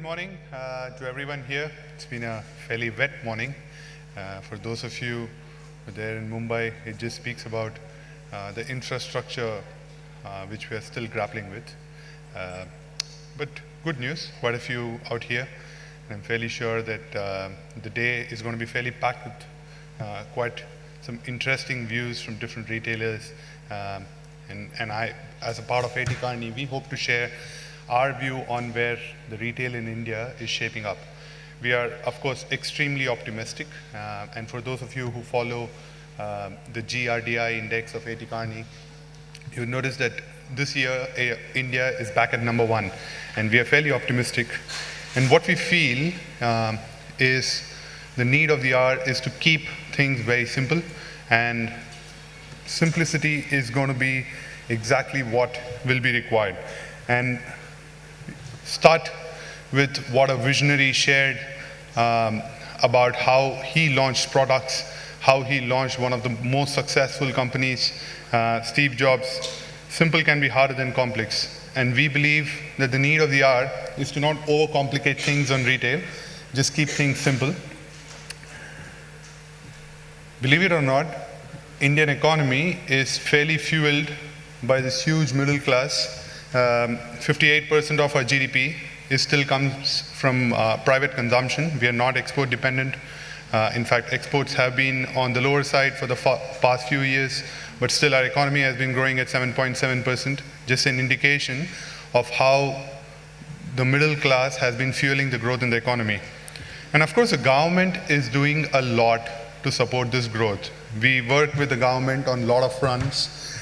morning to everyone here. It's been a fairly wet morning. For those of you who are there in Mumbai, it just speaks about the infrastructure which we are still grappling with. But good news, quite a few out here. And I'm fairly sure that the day is going to be fairly packed with quite some interesting views from different retailers. And I, as a part of A.T. Kearney, we hope to share our view on where the retail in India is shaping up. We are, of course, extremely optimistic. And for those of you who follow the GRDI index of A.T. Kearney, you'll notice that this year India is back at number 1. And we are fairly optimistic. And what we feel is the need of the hour is to keep things very simple. And simplicity is going to be exactly what will be required. And start with what a visionary shared about how he launched products, how he launched one of the most successful companies, Steve Jobs. Simple can be harder than complex. And we believe that the need of the hour is to not overcomplicate things on retail, just keep things simple. Believe it or not, Indian economy is fairly fueled by this huge middle class. 58% of our GDP still comes from private consumption. We are not export dependent. In fact, exports have been on the lower side for the past few years, but still our economy has been growing at 7.7%, just an indication of how the middle class has been fueling the growth in the economy. And of course, the government is doing a lot to support this growth. We work with the government on a lot of fronts,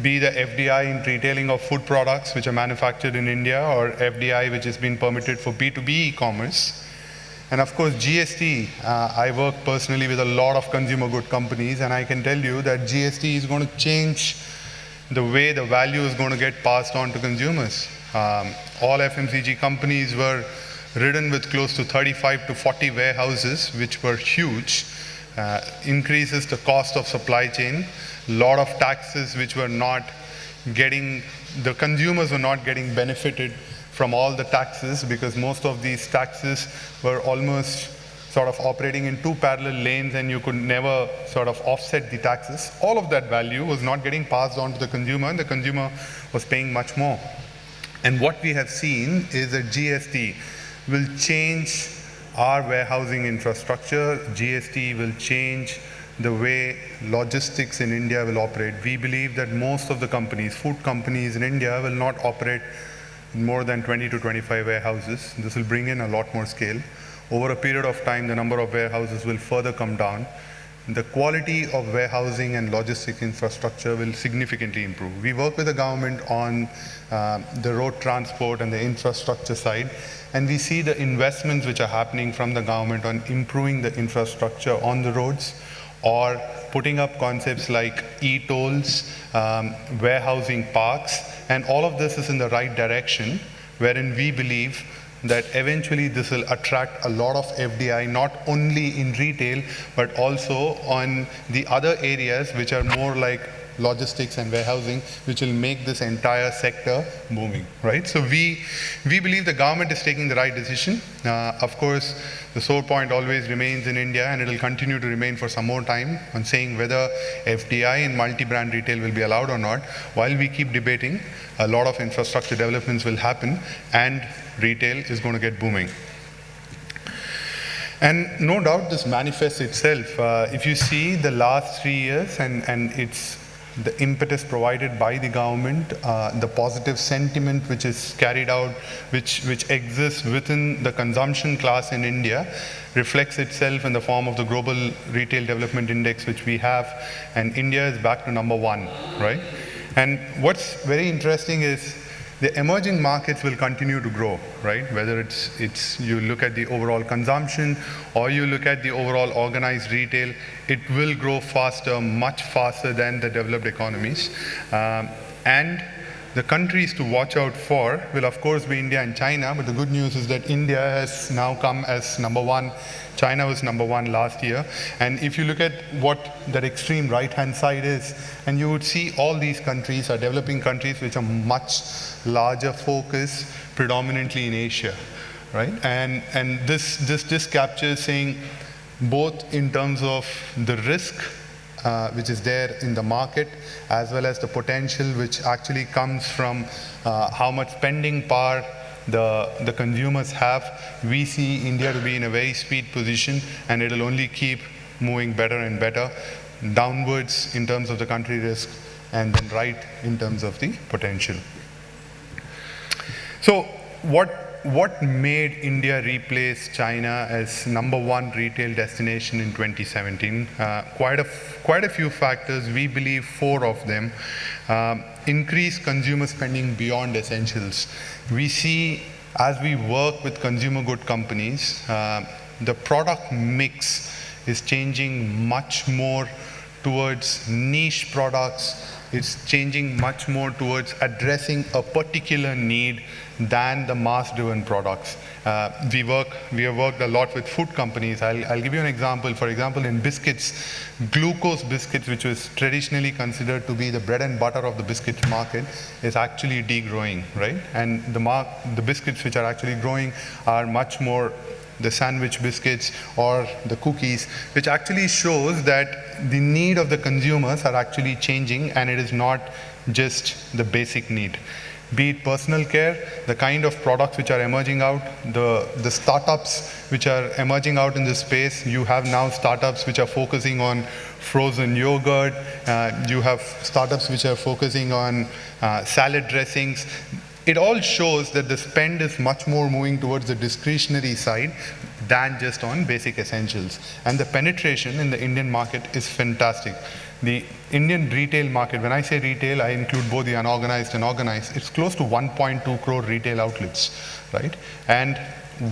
be the FDI in retailing of food products which are manufactured in India, or FDI which has been permitted for B2B e-commerce. And of course, GST, I work personally with a lot of consumer good companies, and I can tell you that GST is going to change the way the value is going to get passed on to consumers. All FMCG companies were ridden with close to 35 to 40 warehouses, which were huge. Increases the cost of supply chain, lot of taxes which were not getting, the consumers were not getting benefited from all the taxes, because most of these taxes were almost sort of operating in two parallel lanes and you could never sort of offset the taxes. All of that value was not getting passed on to the consumer, and the consumer was paying much more. And what we have seen is that GST will change our warehousing infrastructure. GST will change the way logistics in India will operate. We believe that most of the companies, food companies in India, will not operate more than 20 to 25 warehouses. This will bring in a lot more scale. Over a period of time, the number of warehouses will further come down. The quality of warehousing and logistic infrastructure will significantly improve. We work with the government on the road transport and the infrastructure side, and we see the investments which are happening from the government on improving the infrastructure on the roads, or putting up concepts like e-tolls, warehousing parks, and all of this is in the right direction, wherein we believe that eventually this will attract a lot of FDI, not only in retail, but also on the other areas which are more like logistics and warehousing, which will make this entire sector booming, right? So we believe the government is taking the right decision. Of course, the sore point always remains in India, and it will continue to remain for some more time, on saying whether FDI in multi-brand retail will be allowed or not. While we keep debating, a lot of infrastructure developments will happen, and retail is going to get booming. And no doubt this manifests itself. If you see the last 3 years, and it's the impetus provided by the government, the positive sentiment which is carried out, which exists within the consumption class in India, reflects itself in the form of the Global Retail Development Index which we have, and India is back to number 1, right? And what's very interesting is the emerging markets will continue to grow, right? Whether it's you look at the overall consumption or you look at the overall organized retail, it will grow faster, much faster than the developed economies. And the countries to watch out for will of course be India and China, but the good news is that India has now come as number 1. China was number 1 last year. And if you look at what that extreme right-hand side is, and you would see all these countries are developing countries which are much larger focus, predominantly in Asia. right? And this captures saying both in terms of the risk which is there in the market, as well as the potential which actually comes from how much spending power the consumers have. We see India to be in a very sweet position, and it will only keep moving better and better downwards in terms of the country risk, and then right in terms of the potential. So what made India replace China as #1 retail destination in 2017? Quite a few factors. We believe 4 of them. Increased consumer spending beyond essentials. We see, as we work with consumer good companies, the product mix is changing much more towards niche products. It's changing much more towards addressing a particular need than the mass-driven products. We have worked a lot with food companies. I'll give you an example. For example, in biscuits, glucose biscuits, which was traditionally considered to be the bread and butter of the biscuit market, is actually degrowing, right? And the biscuits which are actually growing are much more the sandwich biscuits or the cookies, which actually shows that the need of the consumers are actually changing, and it is not just the basic need. Be it personal care, the kind of products which are emerging out, the startups which are emerging out in this space. You have now startups which are focusing on frozen yogurt. You have startups which are focusing on salad dressings. It all shows that the spend is much more moving towards the discretionary side than just on basic essentials. And the penetration in the Indian market is fantastic. The Indian retail market, when I say retail, I include both the unorganized and organized. It's close to 1.2 crore retail outlets, right? And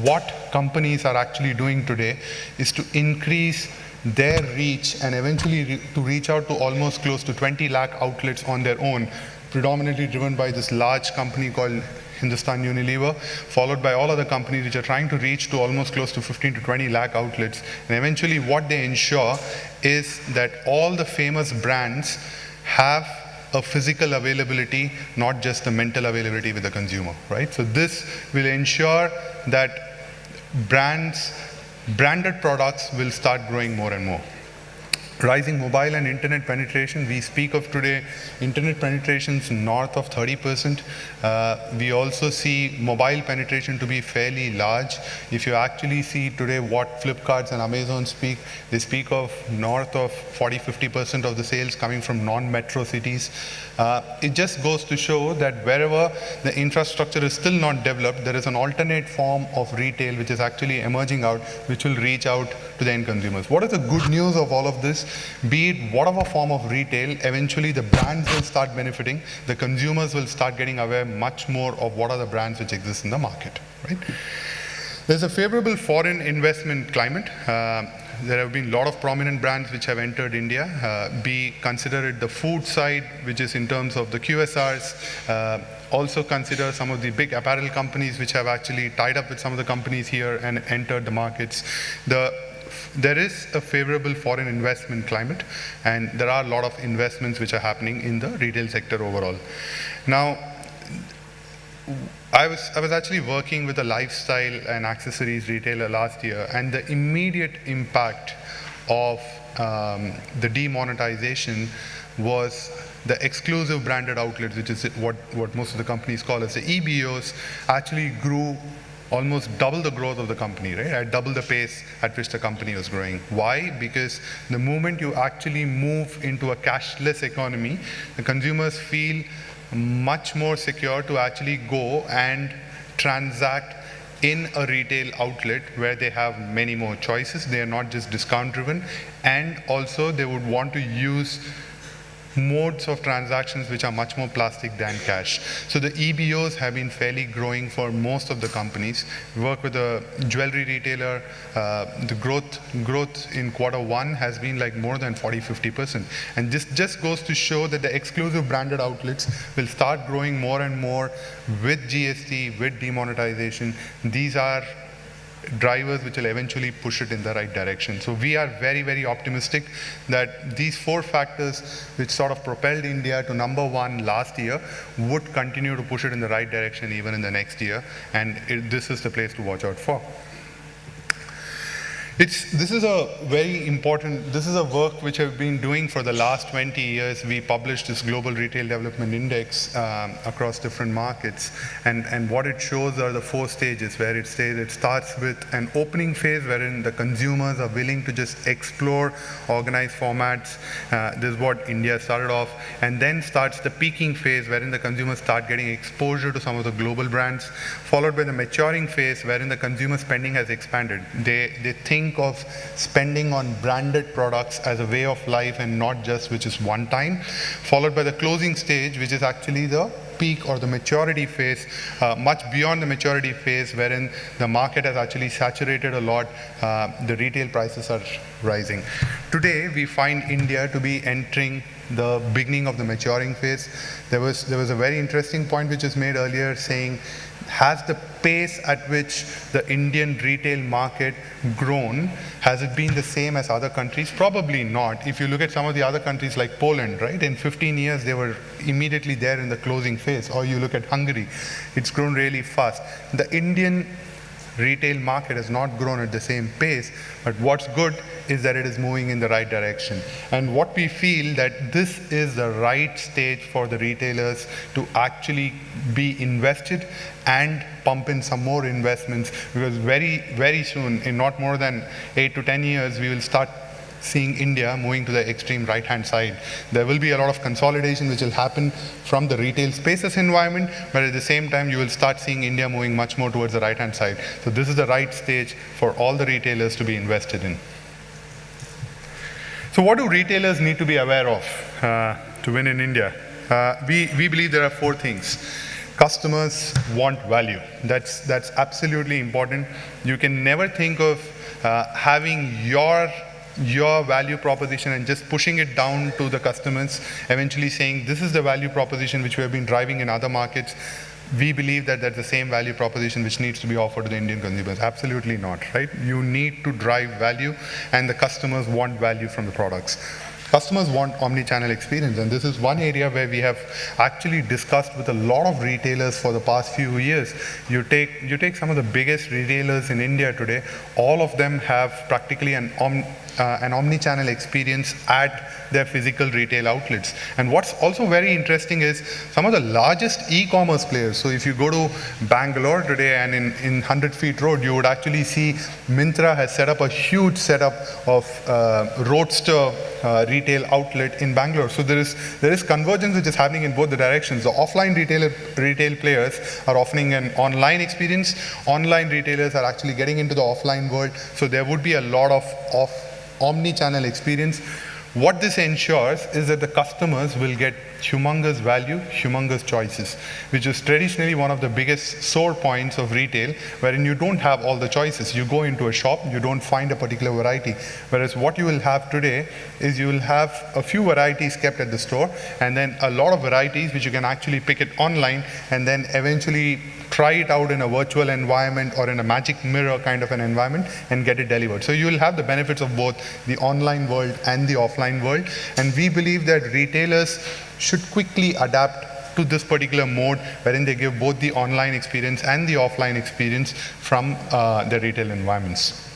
what companies are actually doing today is to increase their reach and eventually to reach out to almost close to 20 lakh outlets on their own, predominantly driven by this large company called Hindustan Unilever, followed by all other companies which are trying to reach to almost close to 15 to 20 lakh outlets. And eventually what they ensure is that all the famous brands have a physical availability, not just the mental availability with the consumer, right? So this will ensure that branded products will start growing more and more. Rising mobile and internet penetration. We speak of today internet penetrations north of 30%. We also see mobile penetration to be fairly large. If you actually see today what Flipkarts and Amazon speak, they speak of north of 40-50% of the sales coming from non-metro cities. It just goes to show that wherever the infrastructure is still not developed, there is an alternate form of retail which is actually emerging out, which will reach out to the end consumers. What is the good news of all of this? Be it whatever form of retail, eventually the brands will start benefiting. The consumers will start getting aware much more of what are the brands which exist in the market, right? There's a favorable foreign investment climate. There have been a lot of prominent brands which have entered India. Consider it the food side, which is in terms of the QSRs. Also consider some of the big apparel companies which have actually tied up with some of the companies here and entered the markets. There is a favorable foreign investment climate, and there are a lot of investments which are happening in the retail sector overall. Now, I was actually working with a lifestyle and accessories retailer last year, and the immediate impact of the demonetization was the exclusive branded outlets, which is what most of the companies call as the EBOs, actually grew almost double the growth of the company, right? At double the pace at which the company was growing. Why? Because the moment you actually move into a cashless economy, the consumers feel much more secure to actually go and transact in a retail outlet where they have many more choices. They are not just discount driven, and also they would want to use modes of transactions which are much more plastic than cash. So the EBOs have been fairly growing for most of the companies. We work with a jewelry retailer. The growth in Q1 has been like more than 40-50%. And this just goes to show that the exclusive branded outlets will start growing more and more with GST, with demonetization. These are drivers which will eventually push it in the right direction. So we are very, very optimistic that these 4 factors which sort of propelled India to number 1 last year would continue to push it in the right direction even in the next year, and this is the place to watch out for. This is a work which I've been doing for the last 20 years. We published this Global Retail Development Index across different markets, and what it shows are the 4 stages where it says it starts with an opening phase wherein the consumers are willing to just explore organized formats. This is what India started off, and then starts the peaking phase wherein the consumers start getting exposure to some of the global brands, followed by the maturing phase wherein the consumer spending has expanded. They think of spending on branded products as a way of life and not just which is one time, followed by the closing stage, which is actually the peak or the maturity phase, much beyond the maturity phase wherein the market has actually saturated a lot, the retail prices are rising. Today we find India to be entering the beginning of the maturing phase. There was a very interesting point which was made earlier saying, has the pace at which the Indian retail market grown, has it been the same as other countries? Probably not. If you look at some of the other countries like Poland, right, in 15 years they were immediately there in the closing phase. Or you look at Hungary, it's grown really fast. The Indian retail market has not grown at the same pace, but what's good is that it is moving in the right direction. And what we feel that this is the right stage for the retailers to actually be invested and pump in some more investments, because very, very soon, in not more than 8 to 10 years, we will start seeing India moving to the extreme right-hand side. There will be a lot of consolidation which will happen from the retail spaces environment, but at the same time you will start seeing India moving much more towards the right-hand side. So this is the right stage for all the retailers to be invested in. So what do retailers need to be aware of to win in India? We believe there are 4 things. Customers want value. That's absolutely important. You can never think of having your value proposition and just pushing it down to the customers, eventually saying this is the value proposition which we have been driving in other markets. We believe that that's the same value proposition which needs to be offered to the Indian consumers. Absolutely not, right? You need to drive value, and the customers want value from the products. Customers want omni-channel experience, and this is one area where we have actually discussed with a lot of retailers for the past few years. You take some of the biggest retailers in India today, all of them have practically an omni-channel experience at their physical retail outlets. And what's also very interesting is some of the largest e-commerce players. So if you go to Bangalore today and in 100 Feet Road, you would actually see Myntra has set up a huge setup of Roadster retail outlet in Bangalore. So there is convergence which is happening in both the directions. The offline retail players are offering an online experience. Online retailers are actually getting into the offline world. So there would be a lot of omni-channel experience. What this ensures is that the customers will get humongous value, humongous choices, which is traditionally one of the biggest sore points of retail, wherein you don't have all the choices. You go into a shop, you don't find a particular variety. Whereas what you will have today is you will have a few varieties kept at the store, and then a lot of varieties which you can actually pick it online and then eventually try it out in a virtual environment or in a magic mirror kind of an environment and get it delivered. So you will have the benefits of both the online world and the offline world. And we believe that retailers should quickly adapt to this particular mode wherein they give both the online experience and the offline experience from the retail environments.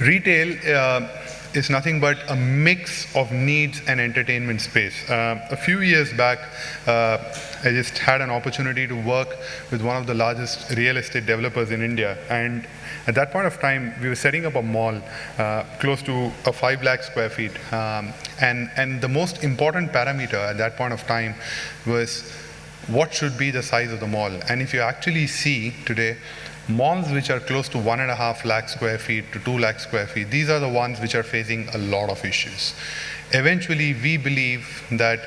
Retail is nothing but a mix of needs and entertainment space. A few years back, I just had an opportunity to work with one of the largest real estate developers in India, and at that point of time, we were setting up a mall close to 5 lakh square feet, and the most important parameter at that point of time was what should be the size of the mall. And if you actually see today, malls which are close to 1.5 lakh square feet to 2 lakh square feet, these are the ones which are facing a lot of issues. Eventually, we believe that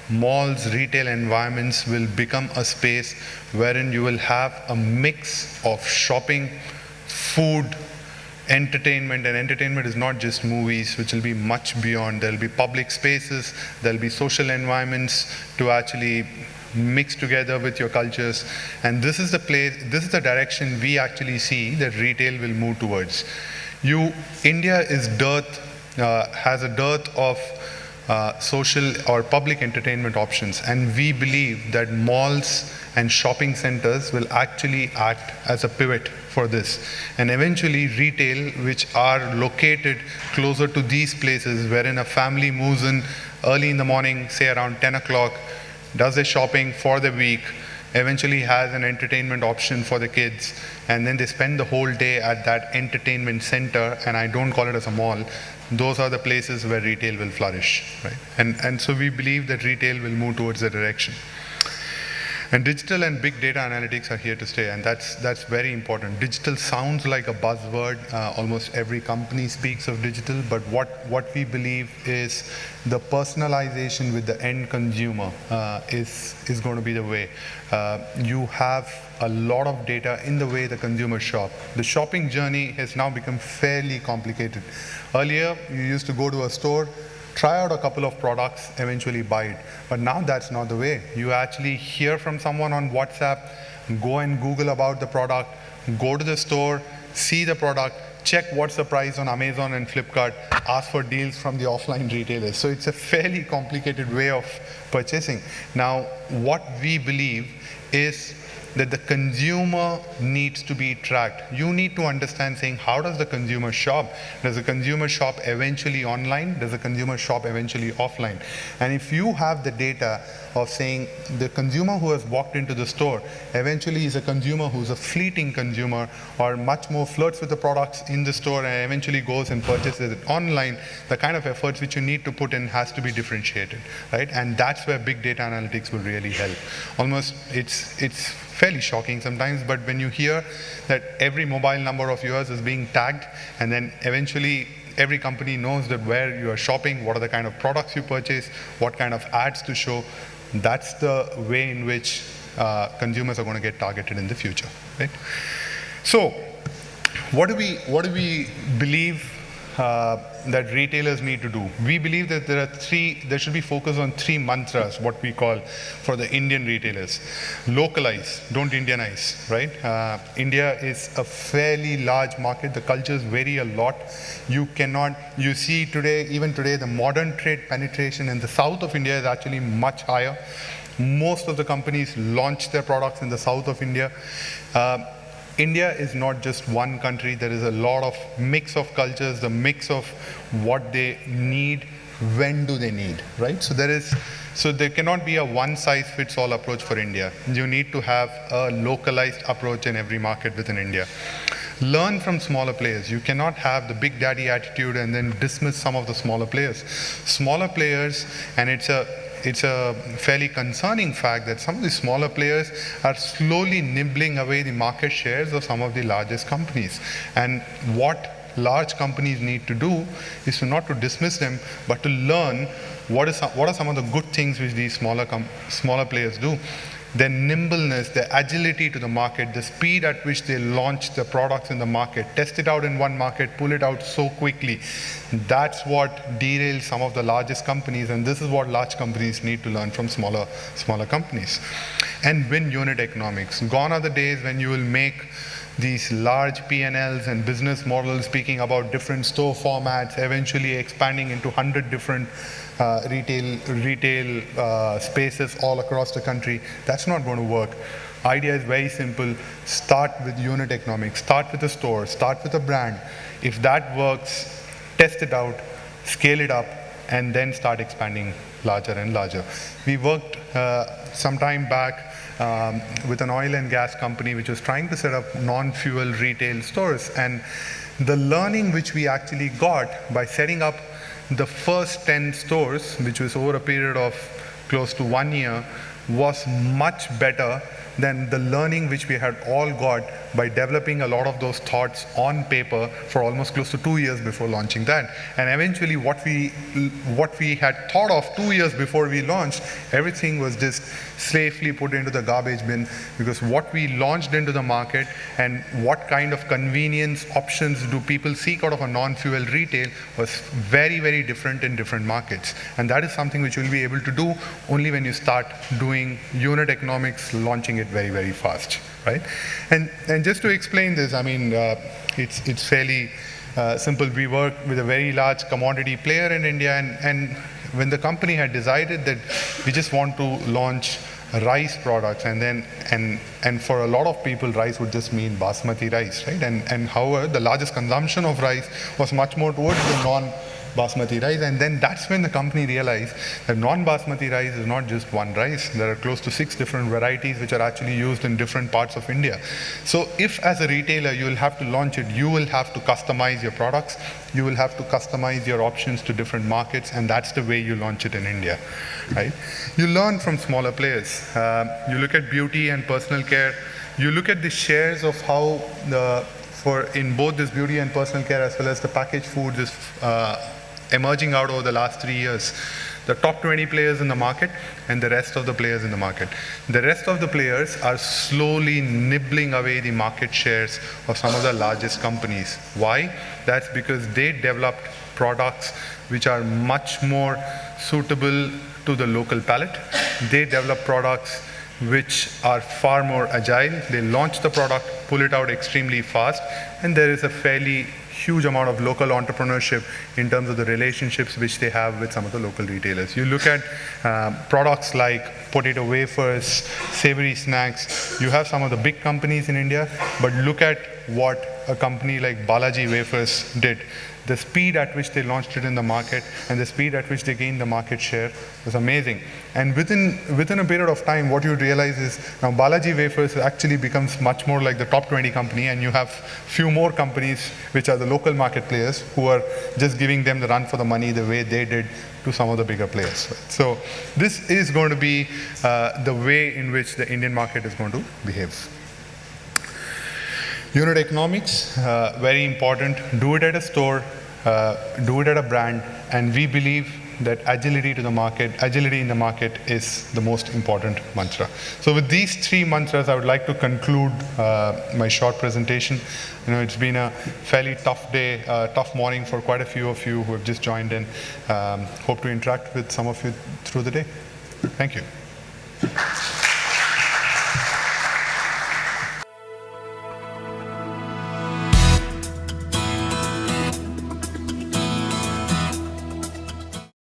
malls, retail environments will become a space wherein you will have a mix of shopping, food, entertainment, and entertainment is not just movies, which will be much beyond. There will be public spaces, there will be social environments to actually mixed together with your cultures. And this is the direction we actually see that retail will move towards. India has a dearth of social or public entertainment options, and we believe that malls and shopping centers will actually act as a pivot for this. And eventually retail, which are located closer to these places, wherein a family moves in early in the morning, say around 10 o'clock, does their shopping for the week, eventually has an entertainment option for the kids, and then they spend the whole day at that entertainment center, and I don't call it as a mall. Those are the places where retail will flourish, right? And so we believe that retail will move towards that direction. And digital and big data analytics are here to stay, and that's very important. Digital sounds like a buzzword. Almost every company speaks of digital, but what we believe is the personalization with the end consumer is going to be the way. You have a lot of data in the way the consumers shop. The shopping journey has now become fairly complicated. Earlier, you used to go to a store, try out a couple of products, eventually buy it. But now that's not the way. You actually hear from someone on WhatsApp, go and Google about the product, go to the store, see the product, check what's the price on Amazon and Flipkart, ask for deals from the offline retailers. So it's a fairly complicated way of purchasing. Now, what we believe is that the consumer needs to be tracked. You need to understand saying, how does the consumer shop? Does the consumer shop eventually online? Does the consumer shop eventually offline? And if you have the data of saying the consumer who has walked into the store eventually is a consumer who's a fleeting consumer or much more flirts with the products in the store and eventually goes and purchases it online, the kind of efforts which you need to put in has to be differentiated, right? And that's where big data analytics will really help. Almost, it's fairly shocking sometimes, but when you hear that every mobile number of yours is being tagged, and then eventually every company knows that where you are shopping, what are the kind of products you purchase, what kind of ads to show, that's the way in which consumers are going to get targeted in the future, right? So, what do we believe that retailers need to do? We believe that there should be focus on three mantras, what we call for the Indian retailers. Localize, don't Indianize, right? India is a fairly large market. The cultures vary a lot. You see today, even today, the modern trade penetration in the south of India is actually much higher. Most of the companies launch their products in the south of India. India is not just one country. There is a lot of mix of cultures, the mix of what they need, when do they need, right? So there cannot be a one-size-fits-all approach for India. You need to have a localized approach in every market within India. Learn from smaller players. You cannot have the big daddy attitude and then dismiss some of the smaller players. Smaller players, and it's a fairly concerning fact that some of the smaller players are slowly nibbling away the market shares of some of the largest companies. And what large companies need to do is not to dismiss them, but to learn what are some of the good things which these smaller players do. Their nimbleness, their agility to the market, the speed at which they launch the products in the market, test it out in one market, pull it out so quickly. That's what derails some of the largest companies, and this is what large companies need to learn from smaller companies. And win unit economics. Gone are the days when you will make these large P&Ls and business models speaking about different store formats, eventually expanding into 100 different retail spaces all across the country. That's not going to work. Idea is very simple. Start with unit economics. Start with a store. Start with a brand. If that works, test it out, scale it up, and then start expanding larger and larger. We worked some time back with an oil and gas company which was trying to set up non-fuel retail stores, and the learning which we actually got by setting up the first 10 stores, which was over a period of close to 1 year, was much better than the learning which we had all got by developing a lot of those thoughts on paper for almost close to 2 years before launching that. And eventually what we had thought of 2 years before we launched, everything was just safely put into the garbage bin, because what we launched into the market and what kind of convenience options do people seek out of a non-fuel retail was very, very different in different markets. And that is something which you'll be able to do only when you start doing unit economics, launching it very, very fast, right? And just to explain this, I mean, it's fairly simple. We work with a very large commodity player in India, and when the company had decided that we just want to launch rice products, and for a lot of people, rice would just mean basmati rice, right? And however, the largest consumption of rice was much more towards the non-basmati rice, and then that's when the company realized that non-basmati rice is not just one rice. There are close to 6 different varieties which are actually used in different parts of India. So if as a retailer you will have to launch it, you will have to customize your products, you will have to customize your options to different markets, and that's the way you launch it in India, right? You learn from smaller players. You look at beauty and personal care, you look at the shares of how in both this beauty and personal care as well as the packaged foods is emerging out over the last 3 years. The top 20 players in the market and the rest of the players in the market. The rest of the players are slowly nibbling away the market shares of some of the largest companies. Why? That's because they developed products which are much more suitable to the local palate. They develop products which are far more agile. They launch the product, pull it out extremely fast, and there is a fairly huge amount of local entrepreneurship in terms of the relationships which they have with some of the local retailers. You look at products like potato wafers, savory snacks. You have some of the big companies in India, but look at what a company like Balaji Wafers did. The speed at which they launched it in the market and the speed at which they gained the market share was amazing. And within a period of time, what you realize is now Balaji Wafers actually becomes much more like the top 20 company, and you have few more companies which are the local market players who are just giving them the run for the money the way they did to some of the bigger players. So this is going to be the way in which the Indian market is going to behave. Unit economics, very important. Do it at a store, do it at a brand, and we believe that agility in the market is the most important mantra. So with these 3 mantras, I would like to conclude my short presentation. It's been a fairly tough day, tough morning for quite a few of you who have just joined in. Hope to interact with some of you through the day. Thank you.